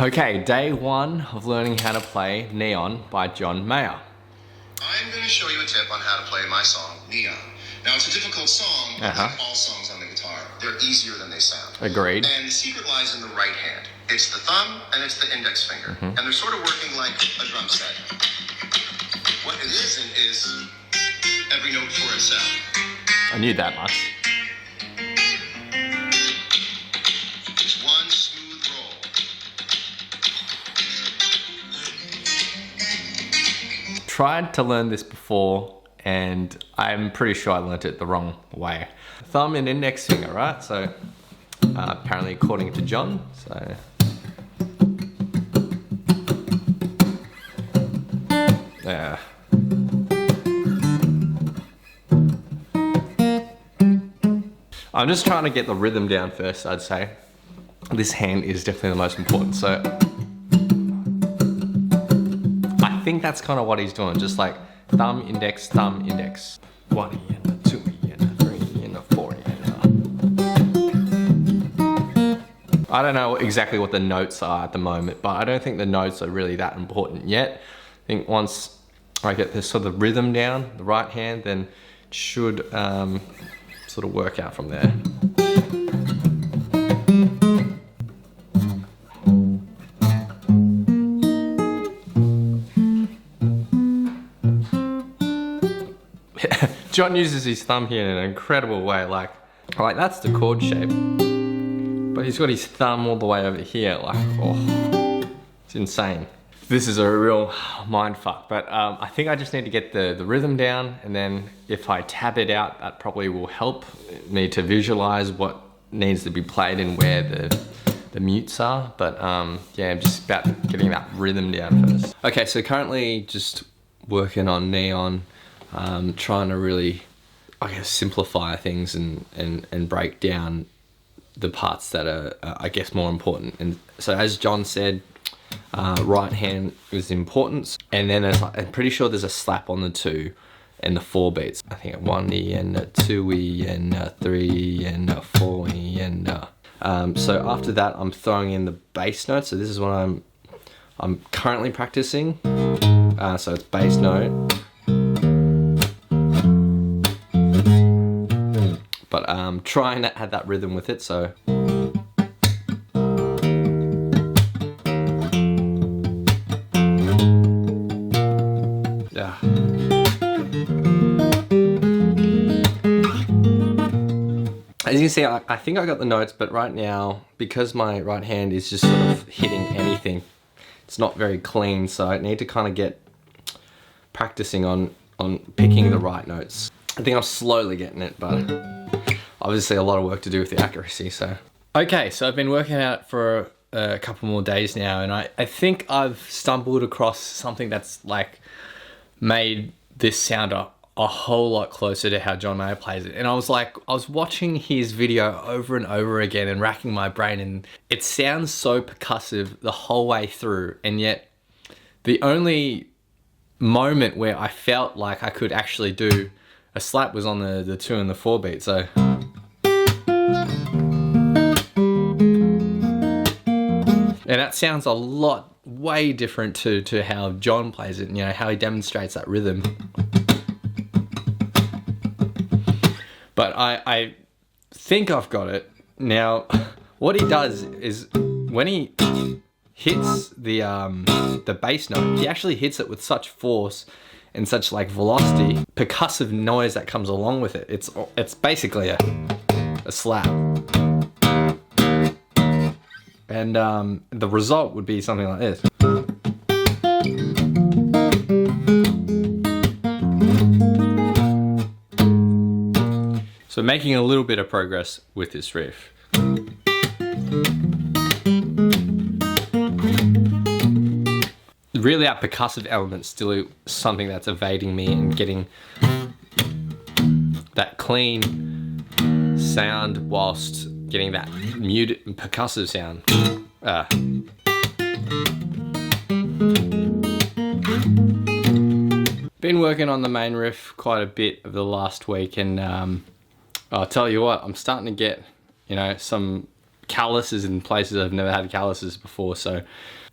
Okay, day one of learning how to play Neon by John Mayer. I'm going to show you a tip on how to play my song, Neon. Now, it's a difficult song, but like all songs on the guitar, they're easier than they sound. Agreed. And the secret lies in the right hand. It's the thumb and it's the index finger. And they're sort of working like a drum set. What it isn't is every note for itself. I knew that much. It's one smooth roll. Tried to learn this before and I'm pretty sure I learnt it the wrong way. Thumb and index finger, right? So apparently according to John, so. Yeah. I'm just trying to get the rhythm down first, I'd say. This hand is definitely the most important, so. I think that's kind of what he's doing, just like thumb, index, 1 and a 2 and a 3 and a 4 and a... I don't know exactly what the notes are at the moment, but I don't think the notes are really that important yet. I think once I get this sort of rhythm down, the right hand, then it should sort of work out from there. John uses his thumb here in an incredible way, like that's the chord shape, but he's got his thumb all the way over here, like, oh, it's insane. This is a real mind fuck, but I think I just need to get the rhythm down, and then if I tab it out, that probably will help me to visualize what needs to be played and where the mutes are, but yeah, I'm just about getting that rhythm down first. Okay, so currently just working on Neon. Trying to really, I guess, simplify things and break down the parts that are, I guess, more important. And so as John said, right hand is important. And then I'm pretty sure there's a slap on the 2 and the 4 beats. I think a 1E and a 2E and a 3 and a 4E and so after that, I'm throwing in the bass note. So this is what I'm currently practicing. So it's bass note. But trying to add that rhythm with it, so. Yeah. As you can see, I think I got the notes, but right now, because my right hand is just sort of hitting anything, it's not very clean, so I need to kind of get practicing on picking the right notes. I think I'm slowly getting it, but obviously a lot of work to do with the accuracy, so. Okay, so I've been working out for a couple more days now, and I think I've stumbled across something that's like made this sound a whole lot closer to how John Mayer plays it. And I was watching his video over and over again and racking my brain, and it sounds so percussive the whole way through, and yet the only moment where I felt like I could actually do a slap was on the 2 and the 4 beat, so. And that sounds a lot, way different to how John plays it, you know, how he demonstrates that rhythm. But I think I've got it. Now, what he does is when he hits the bass note, he actually hits it with such force and such like velocity, percussive noise that comes along with it. It's basically a slap. And the result would be something like this. So making a little bit of progress with this riff. Really, that percussive element still something that's evading me and getting that clean sound whilst getting that muted percussive sound. Been working on the main riff quite a bit over the last week, and I'll tell you what, I'm starting to get, you know, some calluses in places I've never had calluses before. So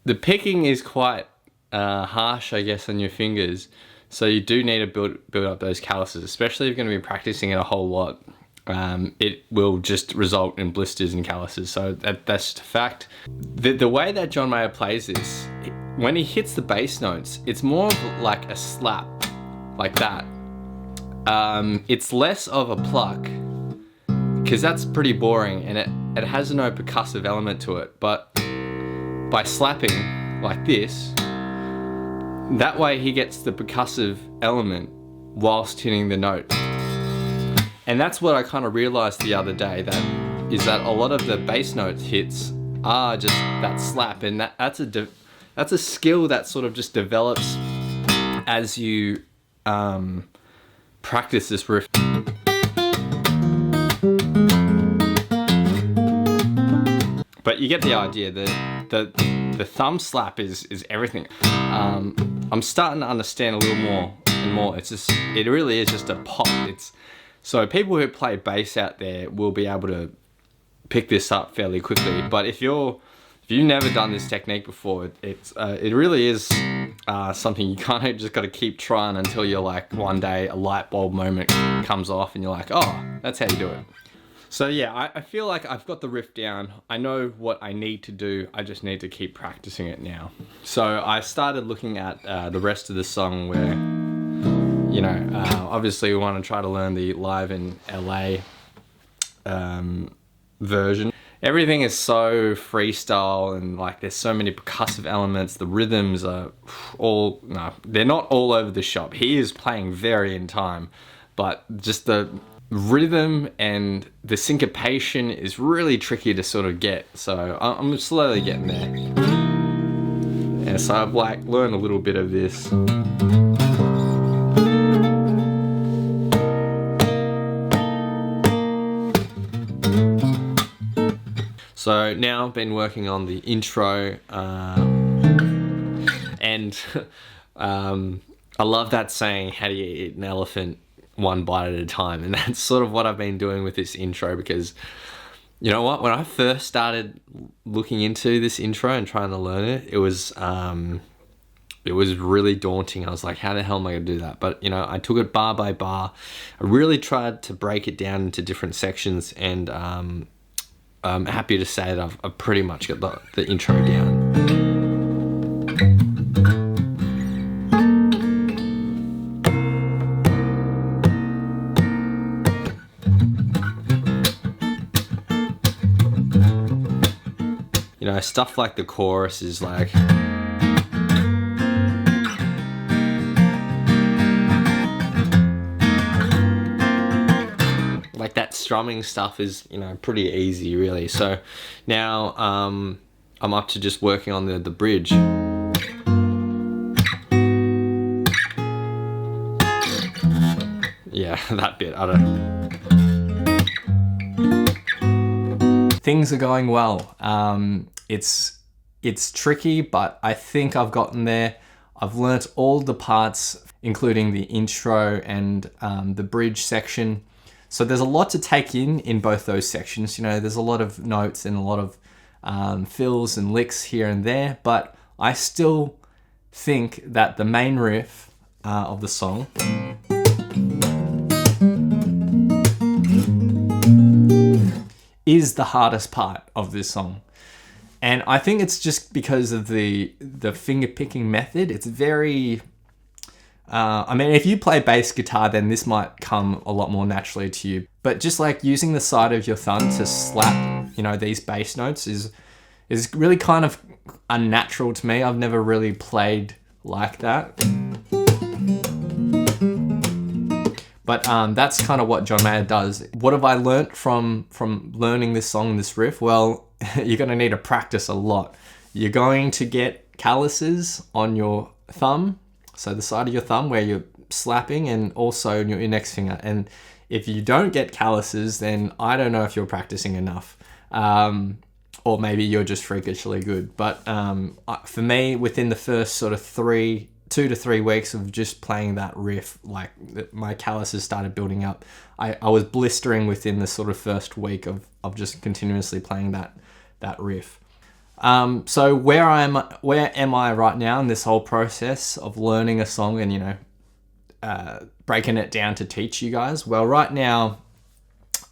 the picking is quite harsh, I guess, on your fingers. So you do need to build up those calluses, especially if you're going to be practicing it a whole lot. It will just result in blisters and calluses. So that's just a fact. The way that John Mayer plays this, when he hits the bass notes, it's more of like a slap, like that. It's less of a pluck, because that's pretty boring, and it has no percussive element to it. But by slapping like this, that way he gets the percussive element whilst hitting the note. And that's what I kind of realized the other day, that a lot of the bass note hits are just that slap, and that's a skill that sort of just develops as you practice this riff. But you get the idea. The thumb slap is everything. I'm starting to understand a little more and more. It really is just a pop. So people who play bass out there will be able to pick this up fairly quickly. But if you've never done this technique before, it really is something you kind of just got to keep trying until you're like, one day a light bulb moment comes off and you're like, oh, that's how you do it. So yeah, I feel like I've got the riff down. I know what I need to do. I just need to keep practicing it now. So I started looking at the rest of the song where, you know, obviously we want to try to learn the live in LA version. Everything is so freestyle, and like there's so many percussive elements. The rhythms are they're not all over the shop. He is playing very in time, but just the rhythm and the syncopation is really tricky to sort of get. So I'm slowly getting there. And so I've like learned a little bit of this. So now I've been working on the intro, and I love that saying, how do you eat an elephant one bite at a time? And that's sort of what I've been doing with this intro, because you know what, when I first started looking into this intro and trying to learn it, it was really daunting. I was like, how the hell am I gonna do that? But you know, I took it bar by bar. I really tried to break it down into different sections, and I'm happy to say that I've pretty much got the intro down. You know, stuff like the chorus is like... like that strumming stuff is, you know, pretty easy really. So now I'm up to just working on the bridge. Yeah, that bit, I don't... Things are going well. It's tricky, but I think I've gotten there. I've learnt all the parts, including the intro and the bridge section. So there's a lot to take in both those sections. You know, there's a lot of notes and a lot of fills and licks here and there, but I still think that the main riff of the song is the hardest part of this song. And I think it's just because of the finger picking method. It's very... I mean, if you play bass guitar, then this might come a lot more naturally to you. But just like using the side of your thumb to slap, you know, these bass notes is really kind of unnatural to me. I've never really played like that. But that's kind of what John Mayer does. What have I learnt from learning this song, this riff? Well, you're going to need to practice a lot. You're going to get calluses on your thumb. So the side of your thumb where you're slapping, and also your index finger. And if you don't get calluses, then I don't know if you're practicing enough. Or maybe you're just freakishly good. But for me, within the first sort of 3 2 to 3 weeks of just playing that riff, like my calluses started building up. I was blistering within the sort of first week of just continuously playing that riff. So where am I right now in this whole process of learning a song and, you know, breaking it down to teach you guys? Well, right now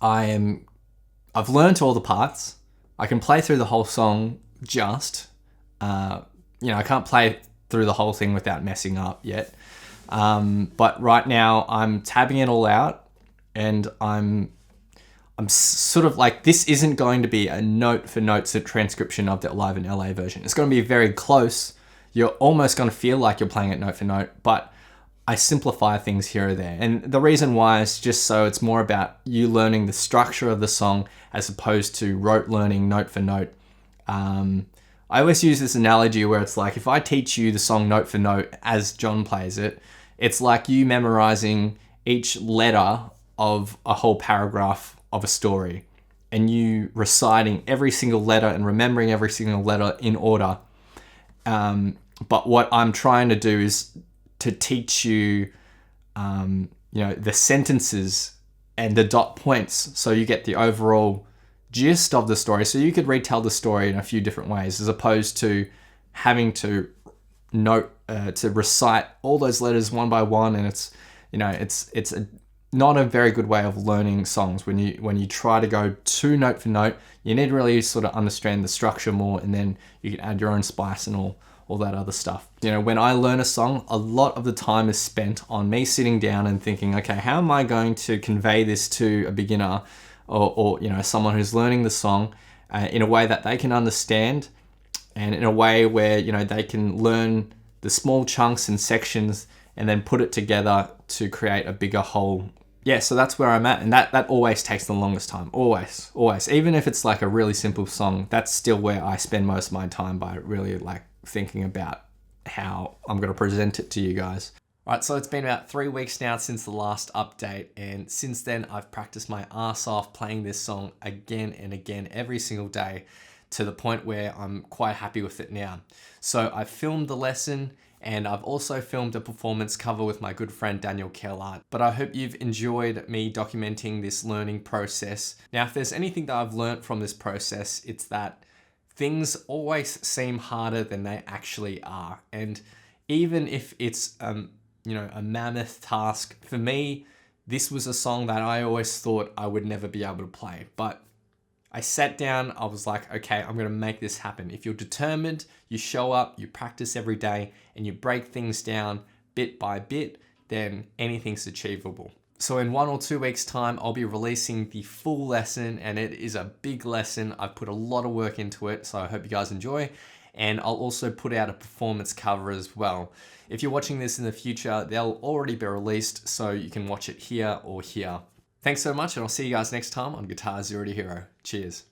I've learned all the parts. I can play through the whole song just, you know, I can't play through the whole thing without messing up yet. But right now I'm tabbing it all out, and I'm sort of like, this isn't going to be a note for note transcription of the Live in LA version. It's going to be very close. You're almost going to feel like you're playing it note for note, but I simplify things here or there. And the reason why is just so it's more about you learning the structure of the song as opposed to rote learning note for note. I always use this analogy where it's like, if I teach you the song note for note as John plays it, it's like you memorizing each letter of a whole paragraph of a story, and you reciting every single letter and remembering every single letter in order. But what I'm trying to do is to teach you, you know, the sentences and the dot points, so you get the overall gist of the story. So you could retell the story in a few different ways, as opposed to having to to recite all those letters one by one. And it's, you know, it's not a very good way of learning songs. When you try to go to note for note, you need to really sort of understand the structure more, and then you can add your own spice and all that other stuff. You know, when I learn a song, a lot of the time is spent on me sitting down and thinking, okay, how am I going to convey this to a beginner or you know, someone who's learning the song in a way that they can understand, and in a way where, you know, they can learn the small chunks and sections and then put it together to create a bigger whole. Yeah, so that's where I'm at, and that always takes the longest time. Always. Even if it's like a really simple song, that's still where I spend most of my time, by really like thinking about how I'm going to present it to you guys. Right, so it's been about 3 weeks now since the last update, and since then I've practiced my ass off playing this song again and again every single day, to the point where I'm quite happy with it now. So I filmed the lesson, and I've also filmed a performance cover with my good friend Daniel Kellart. But I hope you've enjoyed me documenting this learning process. Now, if there's anything that I've learned from this process, it's that things always seem harder than they actually are. And even if it's you know, a mammoth task, for me, this was a song that I always thought I would never be able to play. But I sat down, I was like, okay, I'm gonna make this happen. If you're determined, you show up, you practice every day, and you break things down bit by bit, then anything's achievable. So in 1 or 2 weeks' time, I'll be releasing the full lesson, and it is a big lesson. I've put a lot of work into it, so I hope you guys enjoy. And I'll also put out a performance cover as well. If you're watching this in the future, they'll already be released, so you can watch it here or here. Thanks so much, and I'll see you guys next time on Guitar Zero to Hero. Cheers.